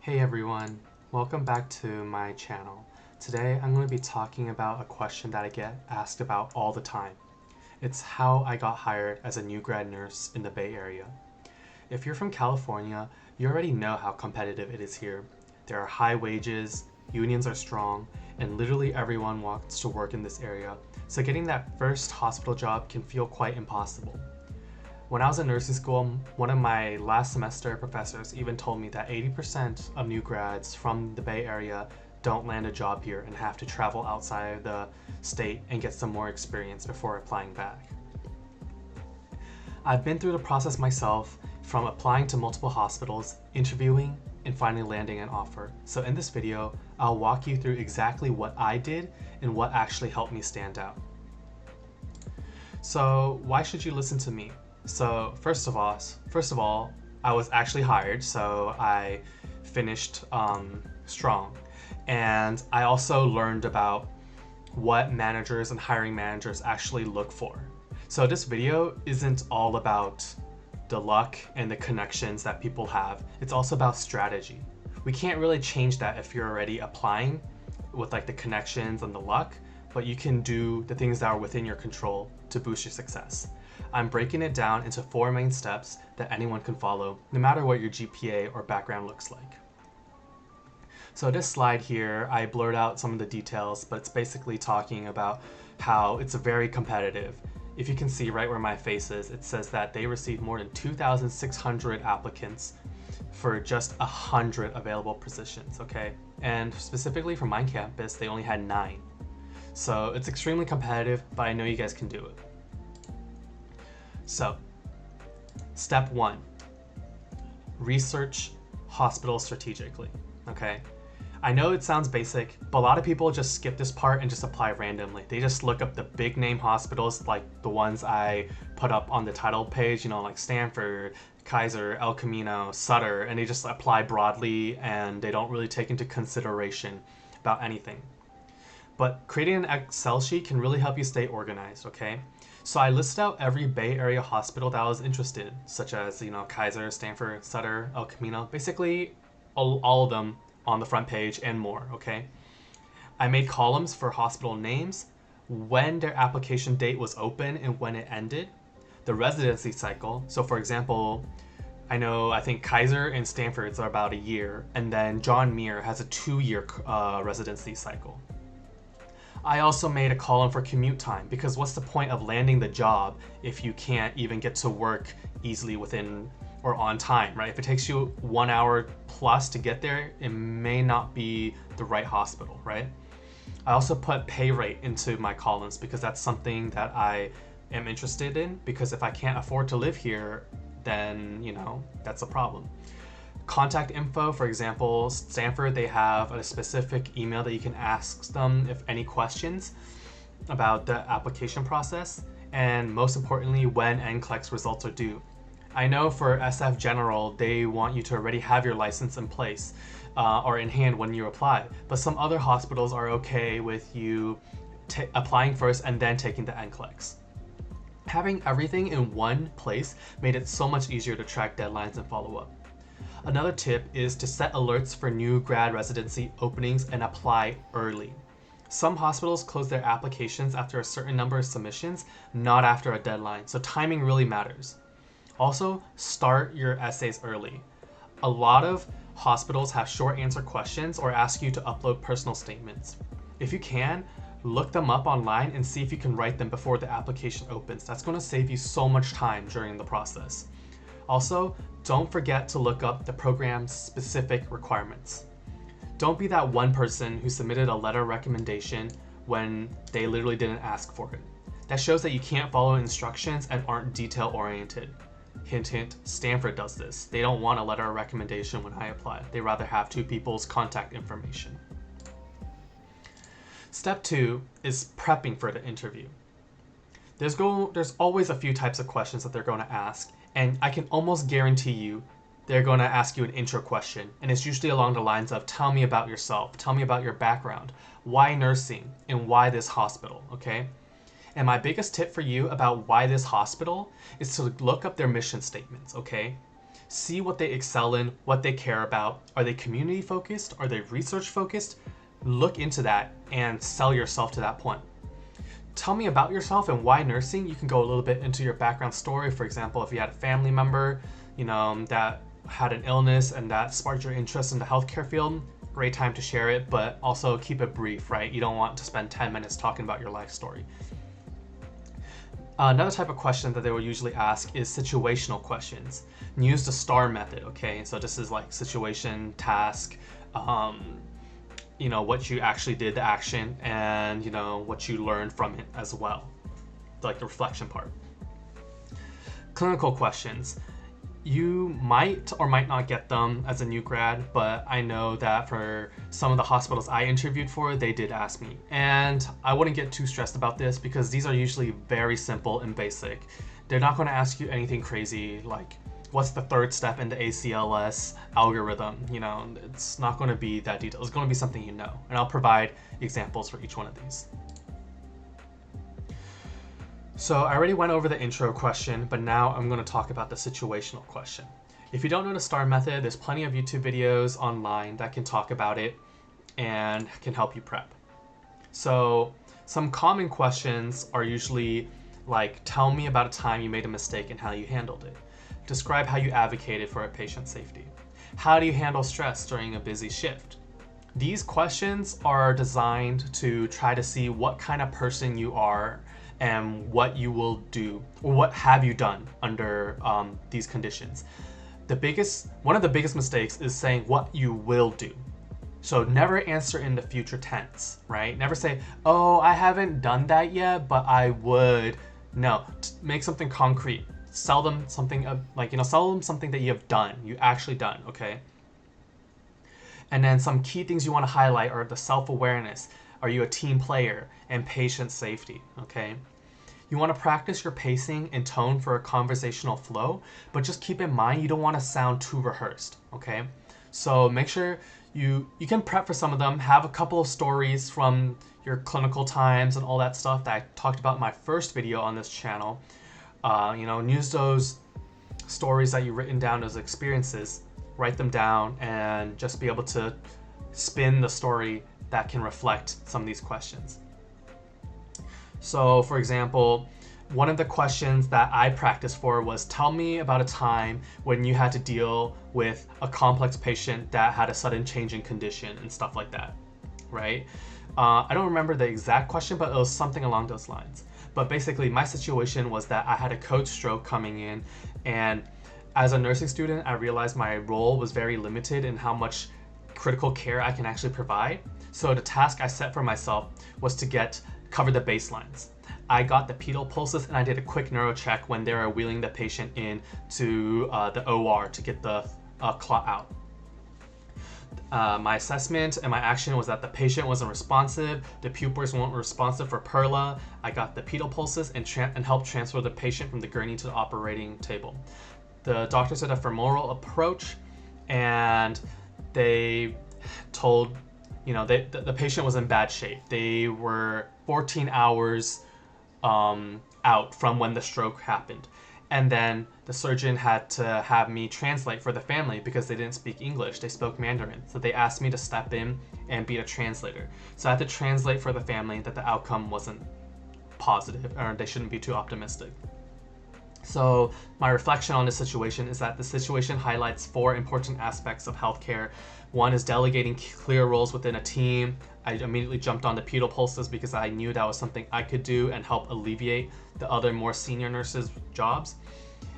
Hey everyone, welcome back to my channel. Today I'm going to be talking about a question that I get asked about all the time. It's how I got hired as a new grad nurse in the Bay Area. If you're from California, you already know how competitive it is here. There are high wages, unions are strong, and literally everyone wants to work in this area, so getting that first hospital job can feel quite impossible. When I was in nursing school, one of my last semester professors even told me that 80% of new grads from the Bay Area don't land a job here and have to travel outside the state and get some more experience before applying back. I've been through the process myself, from applying to multiple hospitals, interviewing, and finally landing an offer. So in this video, I'll walk you through exactly what I did and what actually helped me stand out. So why should you listen to me? So first of all, I was actually hired, so I finished strong. And I also learned about what managers and hiring managers actually look for. So this video isn't all about the luck and the connections that people have. It's also about strategy. We can't really change that if you're already applying with like the connections and the luck, but you can do the things that are within your control to boost your success. I'm breaking it down into 4 main steps that anyone can follow, no matter what your GPA or background looks like. So this slide here, I blurred out some of the details, but it's basically talking about how it's very competitive. If you can see right where my face is, it says that they received more than 2,600 applicants for just 100 available positions, okay? And specifically for my campus, they only had 9. So it's extremely competitive, but I know you guys can do it. So, step 1, research hospitals strategically, okay? I know it sounds basic, but a lot of people just skip this part and just apply randomly. They just look up the big name hospitals like the ones I put up on the title page, you know, like Stanford, Kaiser, El Camino, Sutter, and they just apply broadly and they don't really take into consideration about anything. But creating an Excel sheet can really help you stay organized, okay? So I listed out every Bay Area hospital that I was interested in, such as, you know, Kaiser, Stanford, Sutter, El Camino, basically all of them on the front page and more, okay? I made columns for hospital names, when their application date was open and when it ended, the residency cycle. So for example, I think Kaiser and Stanford's are about a year, and then John Muir has a 2-year residency cycle. I also made a column for commute time, because what's the point of landing the job if you can't even get to work easily within or on time, right? If it takes you 1 hour plus to get there, it may not be the right hospital, right? I also put pay rate into my columns because that's something that I am interested in, because if I can't afford to live here, then, you know, that's a problem. Contact info, for example, Stanford, they have a specific email that you can ask them if any questions about the application process, and most importantly, when NCLEX results are due. I know for SF General, they want you to already have your license in place or in hand when you apply, but some other hospitals are okay with you applying first and then taking the NCLEX. Having everything in one place made it so much easier to track deadlines and follow up. Another tip is to set alerts for new grad residency openings and apply early. Some hospitals close their applications after a certain number of submissions, not after a deadline, so timing really matters. Also, start your essays early. A lot of hospitals have short answer questions or ask you to upload personal statements. If you can, look them up online and see if you can write them before the application opens. That's going to save you so much time during the process. Also, don't forget to look up the program's specific requirements. Don't be that one person who submitted a letter of recommendation when they literally didn't ask for it. That shows that you can't follow instructions and aren't detail-oriented. Hint, hint, Stanford does this. They don't want a letter of recommendation when I apply. They rather have 2 people's contact information. Step 2 is prepping for the interview. There's always a few types of questions that they're going to ask, and I can almost guarantee you they're going to ask you an intro question, and it's usually along the lines of, tell me about yourself, tell me about your background, why nursing, and why this hospital, okay? And my biggest tip for you about why this hospital is to look up their mission statements, okay? See what they excel in, what they care about. Are they community focused? Are they research focused? Look into that and sell yourself to that point. Tell me about yourself and why nursing. You can go a little bit into your background story. For example, if you had a family member, that had an illness and that sparked your interest in the healthcare field, great time to share it, but also keep it brief, right? You don't want to spend 10 minutes talking about your life story. Another type of question that they will usually ask is situational questions. Use the STAR method, okay? So this is like situation, task, what you actually did, the action, and what you learned from it as well, like the reflection part. Clinical questions. You might or might not get them as a new grad, but I know that for some of the hospitals I interviewed for, they did ask me. And I wouldn't get too stressed about this because these are usually very simple and basic. They're not going to ask you anything crazy like, what's the third step in the ACLS algorithm? It's not going to be that detailed. It's going to be something you know. And I'll provide examples for each one of these. So I already went over the intro question, but now I'm going to talk about the situational question. If you don't know the STAR method, there's plenty of YouTube videos online that can talk about it and can help you prep. So some common questions are usually like, tell me about a time you made a mistake and how you handled it. Describe how you advocated for a patient's safety. How do you handle stress during a busy shift? These questions are designed to try to see what kind of person you are and what you will do, or what have you done under these conditions. One of the biggest mistakes is saying what you will do. So never answer in the future tense, right? Never say, oh, I haven't done that yet, but I would. No, make something concrete. Sell them something sell them something that you have done, you actually done, okay? And then some key things you want to highlight are the self-awareness. Are you a team player? And patient safety, okay? You want to practice your pacing and tone for a conversational flow, but just keep in mind you don't want to sound too rehearsed, okay? So make sure you can prep for some of them, have a couple of stories from your clinical times and all that stuff that I talked about in my first video on this channel. Use those stories that you've written down as experiences, write them down, and just be able to spin the story that can reflect some of these questions. So, for example, one of the questions that I practiced for was, tell me about a time when you had to deal with a complex patient that had a sudden change in condition and stuff like that, right? I don't remember the exact question, but it was something along those lines. But basically, my situation was that I had a code stroke coming in, and as a nursing student, I realized my role was very limited in how much critical care I can actually provide. So the task I set for myself was to cover the baselines. I got the pedal pulses and I did a quick neuro check when they were wheeling the patient in to the OR to get the clot out. My assessment and my action was that the patient wasn't responsive, the pupils weren't responsive for Perla. I got the pedal pulses and helped transfer the patient from the gurney to the operating table. The doctors did a femoral approach, and they told, the patient was in bad shape. They were 14 hours out from when the stroke happened. And then the surgeon had to have me translate for the family because they didn't speak English. They spoke Mandarin. So they asked me to step in and be a translator. So I had to translate for the family that the outcome wasn't positive, or they shouldn't be too optimistic. So my reflection on this situation is that the situation highlights 4 important aspects of healthcare. One is delegating clear roles within a team. I immediately jumped on the pedal pulses because I knew that was something I could do and help alleviate the other more senior nurses' jobs.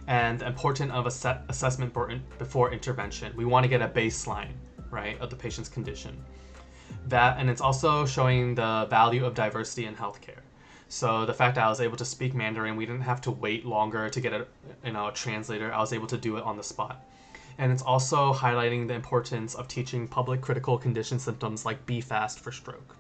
And the importance of assessment before intervention. We want to get a baseline, right, of the patient's condition. And it's also showing the value of diversity in healthcare. So the fact that I was able to speak Mandarin, we didn't have to wait longer to get a translator. I was able to do it on the spot. And it's also highlighting the importance of teaching public critical condition symptoms like BFAST for stroke,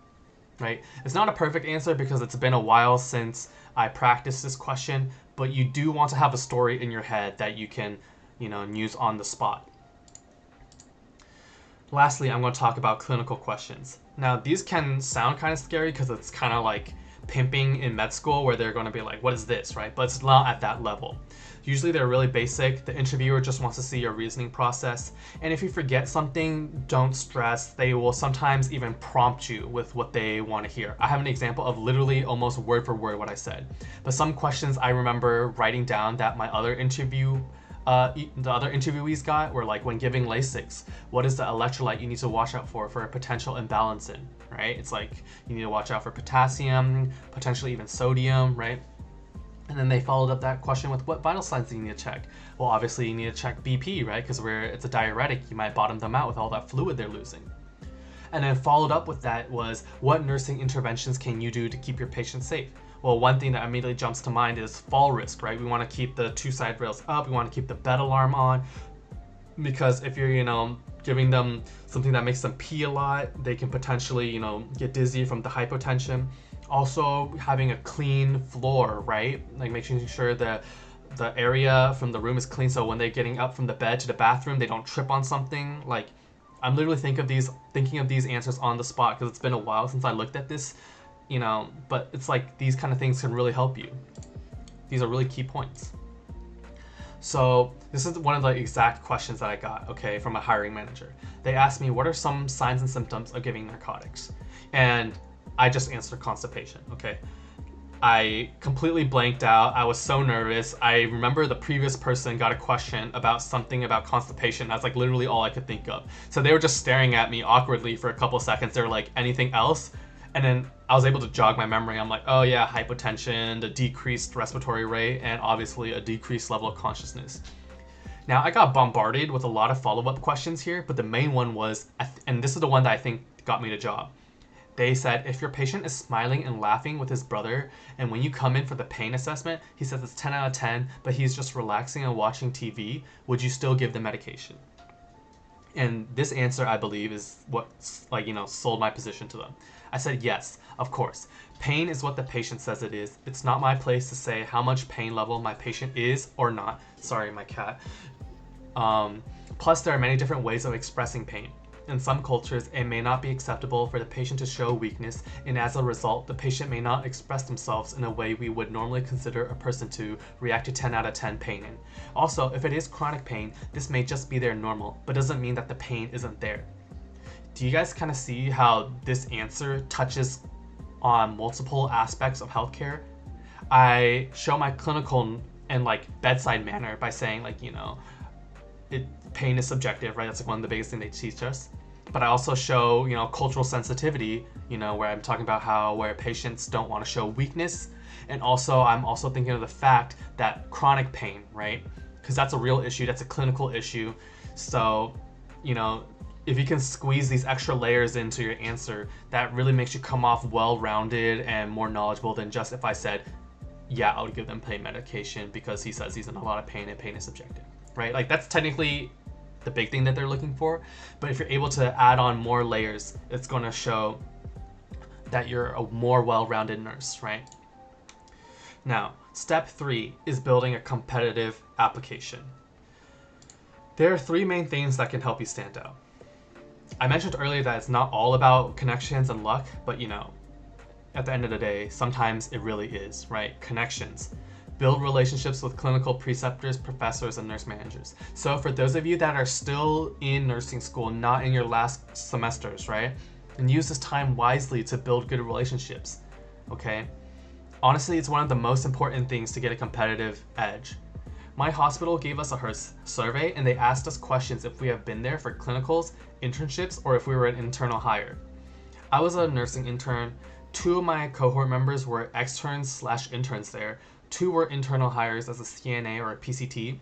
right? It's not a perfect answer because it's been a while since I practiced this question, but you do want to have a story in your head that you can, use on the spot. Lastly, I'm going to talk about clinical questions. Now, these can sound kind of scary because it's kind of like pimping in med school where they're going to be like, what is this, right? But it's not at that level. Usually they're really basic. The interviewer just wants to see your reasoning process. And if you forget something, don't stress. They will sometimes even prompt you with what they want to hear. I have an example of literally almost word for word what I said. But some questions I remember writing down that my other the other interviewees got were like, when giving Lasix, what is the electrolyte you need to watch out for a potential imbalance in, right? It's like you need to watch out for potassium, potentially even sodium, right? And then they followed up that question with, what vital signs do you need to check? Well, obviously you need to check BP, right? Because it's a diuretic, you might bottom them out with all that fluid they're losing. And then followed up with that was, what nursing interventions can you do to keep your patient safe? Well, one thing that immediately jumps to mind is fall risk, right? We want to keep the 2 side rails up, we want to keep the bed alarm on, because if you're, giving them something that makes them pee a lot, they can potentially, get dizzy from the hypotension. Also, having a clean floor, right? Like making sure the area from the room is clean, so when they're getting up from the bed to the bathroom, they don't trip on something. Like, I'm literally thinking of these answers on the spot because it's been a while since I looked at this, but it's like these kind of things can really help you. These are really key points. So this is one of the exact questions that I got, okay, from a hiring manager. They asked me, what are some signs and symptoms of giving narcotics? And I just answered constipation, okay? I completely blanked out. I was so nervous. I remember the previous person got a question about something about constipation. That's like literally all I could think of. So they were just staring at me awkwardly for a couple seconds. They were like, anything else? And then I was able to jog my memory. I'm like, oh yeah, hypotension, the decreased respiratory rate, and obviously a decreased level of consciousness. Now, I got bombarded with a lot of follow-up questions here, but the main one was, and this is the one that I think got me the job. They said, if your patient is smiling and laughing with his brother, and when you come in for the pain assessment, he says it's 10 out of 10, but he's just relaxing and watching TV, would you still give the medication? And this answer, I believe, is what, sold my position to them. I said, yes, of course. Pain is what the patient says it is. It's not my place to say how much pain level my patient is or not. Sorry, my cat. Plus, there are many different ways of expressing pain. In some cultures, it may not be acceptable for the patient to show weakness, and as a result, the patient may not express themselves in a way we would normally consider a person to react to 10 out of 10 pain in. Also, if it is chronic pain, this may just be their normal, but doesn't mean that the pain isn't there. Do you guys kind of see how this answer touches on multiple aspects of healthcare? I show my clinical and bedside manner by saying pain is subjective, right? That's one of the biggest things they teach us. But I also show, cultural sensitivity, where I'm talking about where patients don't want to show weakness. And also, I'm also thinking of the fact that chronic pain, right? Because that's a real issue, that's a clinical issue. So, if you can squeeze these extra layers into your answer, that really makes you come off well-rounded and more knowledgeable than just if I said, yeah, I would give them pain medication because he says he's in a lot of pain and pain is subjective, right? That's technically the big thing that they're looking for. But if you're able to add on more layers, it's going to show that you're a more well-rounded nurse, right? Now, step 3 is building a competitive application. There are 3 main things that can help you stand out. I mentioned earlier that it's not all about connections and luck, but at the end of the day, sometimes it really is, right? Connections. Build relationships with clinical preceptors, professors, and nurse managers. So for those of you that are still in nursing school, not in your last semesters, right? And use this time wisely to build good relationships, okay? Honestly, it's one of the most important things to get a competitive edge. My hospital gave us a survey and they asked us questions if we have been there for clinicals, internships, or if we were an internal hire. I was a nursing intern. 2 of my cohort members were externs/interns there. 2 were internal hires as a CNA or a PCT,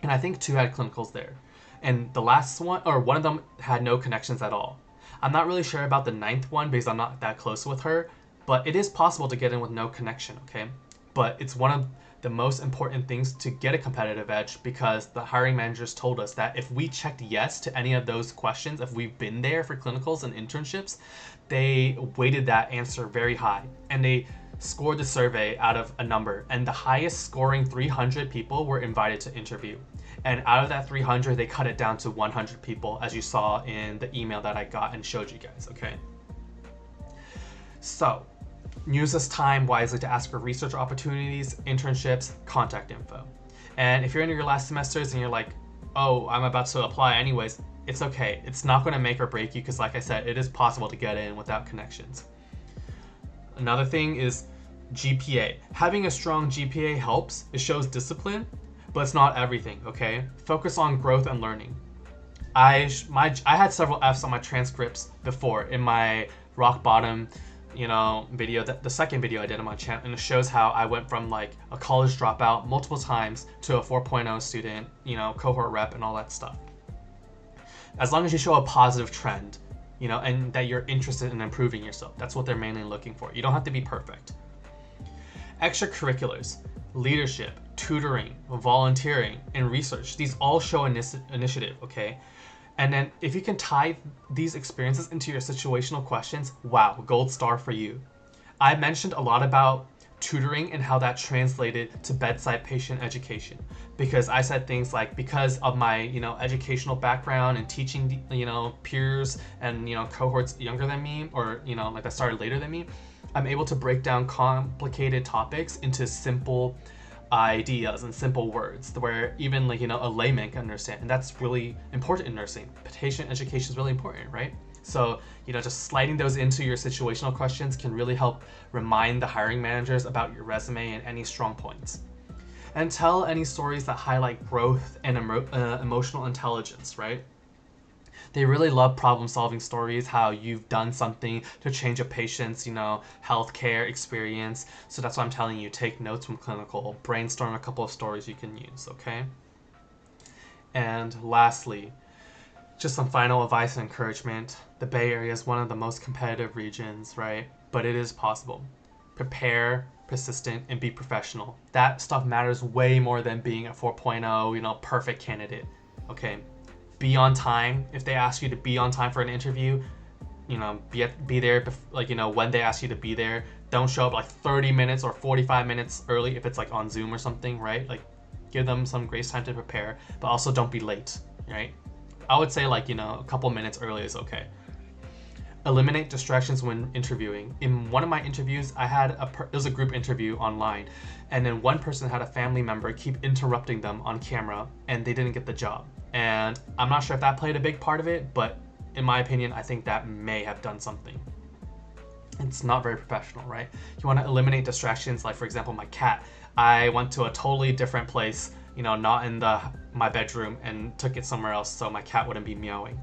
and I think 2 had clinicals there. And the last one, or one of them, had no connections at all. I'm not really sure about the 9th one because I'm not that close with her, but it is possible to get in with no connection, okay? But it's one of the most important things to get a competitive edge because the hiring managers told us that if we checked yes to any of those questions, if we've been there for clinicals and internships, they weighted that answer very high. And they scored the survey out of a number, and the highest scoring 300 people were invited to interview. And out of that 300, they cut it down to 100 people, as you saw in the email that I got and showed you guys, okay? So, Use this time wisely to ask for research opportunities, internships, contact info. And if you're in your last semesters and you're like, oh, I'm about to apply anyways, it's okay. It's not going to make or break you because, like I said, it is possible to get in without connections. Another thing is GPA. Having a strong GPA helps. It shows discipline, but it's not everything, okay? Focus on growth and learning. I had several Fs on my transcripts before in my rock bottom, video, the second video I did on my channel, and it shows how I went from like a college dropout multiple times to a 4.0 student, cohort rep and all that stuff. As long as you show a positive trend, and that you're interested in improving yourself, that's what they're mainly looking for. You don't have to be perfect. Extracurriculars, leadership, tutoring, volunteering, and research, these all show initiative, okay? And then if you can tie these experiences into your situational questions, wow, gold star for you. I mentioned a lot about tutoring and how that translated to bedside patient education, because I said things like, because of my, educational background and teaching, peers and, cohorts younger than me, or, like that started later than me, I'm able to break down complicated topics into simple ideas and simple words where even a layman can understand, and that's really important in nursing. Patient education is really important, right? So just sliding those into your situational questions can really help remind the hiring managers about your resume and any strong points. And tell any stories that highlight growth and emotional intelligence, right? They really love problem-solving stories, how you've done something to change a patient's, healthcare experience. So that's why I'm telling you, take notes from clinical, brainstorm a couple of stories you can use, okay? And lastly, just some final advice and encouragement. The Bay Area is one of the most competitive regions, right? But it is possible. Prepare, persistent, and be professional. That stuff matters way more than being a 4.0, perfect candidate, okay? Be on time. If they ask you to be on time for an interview, be there, when they ask you to be there. Don't show up like 30 minutes or 45 minutes early if it's like on Zoom or something, right? Like, give them some grace time to prepare, but also don't be late, right? I would say a couple minutes early is okay. Eliminate distractions when interviewing. In one of my interviews, it was a group interview online, and then one person had a family member keep interrupting them on camera, and they didn't get the job. And I'm not sure if that played a big part of it, but in my opinion, I think that may have done something. It's not very professional, right? You want to eliminate distractions, like for example, my cat. I went to a totally different place, not in my bedroom, and took it somewhere else so my cat wouldn't be meowing.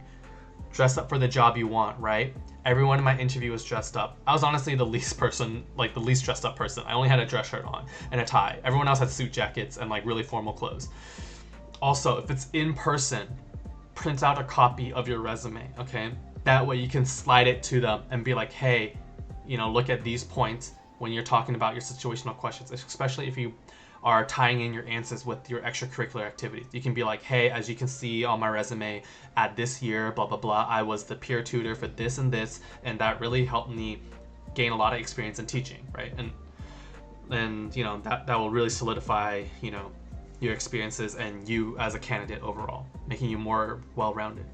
Dress up for the job you want, right? Everyone in my interview was dressed up. I was honestly the least dressed up person. I only had a dress shirt on and a tie. Everyone else had suit jackets and really formal clothes. Also, if it's in person, print out a copy of your resume, okay? That way you can slide it to them and be like, hey, look at these points when you're talking about your situational questions, especially if you are tying in your answers with your extracurricular activities. You can be like, hey, as you can see on my resume, at this year, blah, blah, blah, I was the peer tutor for this and this, and that really helped me gain a lot of experience in teaching, right? And that will really solidify, your experiences and you as a candidate overall, making you more well-rounded.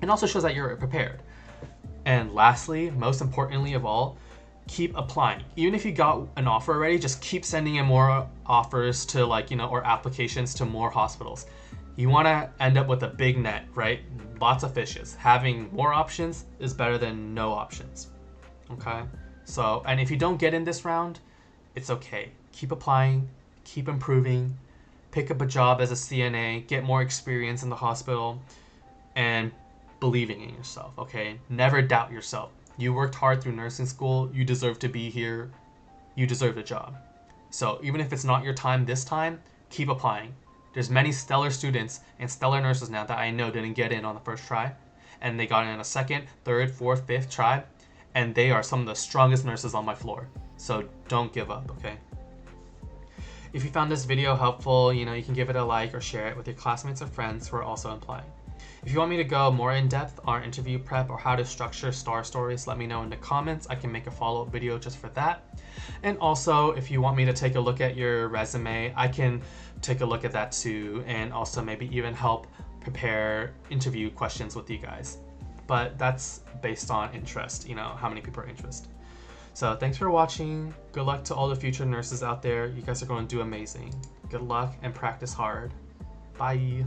It also shows that you're prepared. And lastly, most importantly of all, keep applying. Even if you got an offer already, just keep sending in more offers to or applications to more hospitals. You want to end up with a big net, right? Lots of fishes. Having more options is better than no options. Okay? So, and if you don't get in this round, it's okay. Keep applying, keep improving, pick up a job as a CNA, get more experience in the hospital, and believing in yourself, okay? Never doubt yourself. You worked hard through nursing school. You deserve to be here. You deserve a job. So even if it's not your time this time, keep applying. There's many stellar students and stellar nurses now that I know didn't get in on the first try, and they got in on a second, third, fourth, fifth try, and they are some of the strongest nurses on my floor. So don't give up, okay? If you found this video helpful, you can give it a like or share it with your classmates or friends who are also applying. If you want me to go more in depth on interview prep or how to structure star stories, let me know in the comments. I can make a follow-up video just for that. And also, if you want me to take a look at your resume, I can take a look at that too, and also maybe even help prepare interview questions with you guys. But that's based on interest, how many people are interested. So thanks for watching. Good luck to all the future nurses out there. You guys are going to do amazing. Good luck and practice hard. Bye.